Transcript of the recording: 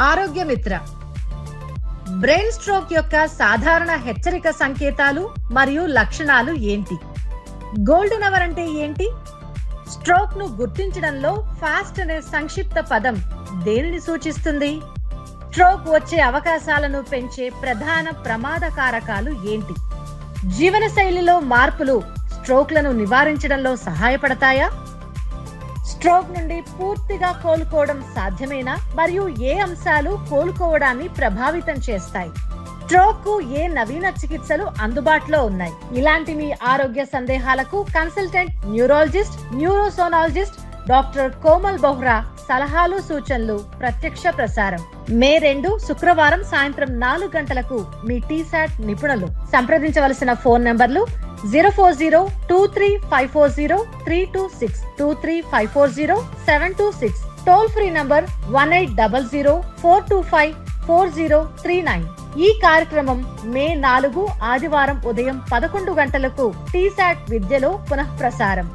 ఆరోగ్య మిత్ర. Brain stroke యొక్క సాధారణ హెచ్చరిక సంకేతాలు మరియు లక్షణాలు ఏంటి? గోల్డెన్ అవర్ అంటే ఏంటి? స్ట్రోక్ ను గుర్తించడంలో ఫాస్ట్ అనే సంక్షిప్త పదం దేనిని సూచిస్తుంది? స్ట్రోక్ వచ్చే అవకాశాలను పెంచే ప్రధాన ప్రమాద కారకాలు ఏంటి? జీవనశైలిలో మార్పులు స్ట్రోక్లను నివారించడంలో సహాయపడతాయా? స్ట్రోక్ నుండి పూర్తిగా కోలుకోవడం సాధ్యమేనా? మరియు ఏ అంశాలు కోలుకోవడాన్ని ప్రభావితం చేస్తాయి? స్ట్రోక్ కు ఏ నవీన చికిత్సలు అందుబాటులో ఉన్నాయి? ఇలాంటి మీ ఆరోగ్య సందేహాలకు consultant neurologist, neurosonologist doctor Komal Bohra సలహాలు, సూచనలు ప్రత్యక్ష ప్రసారం మే 2 శుక్రవారం సాయంత్రం 4 గంటలకు మీ టీసాట్ నిపుణులు. సంప్రదించవలసిన ఫోన్ నంబర్లు 04023540326, 23540-726, టోల్ ఫ్రీ నంబర్ 1800-425-4039. ఈ కార్యక్రమం మే 4 ఆదివారం ఉదయం 11 గంటలకు టీసాట్ విద్యలో పునః ప్రసారం.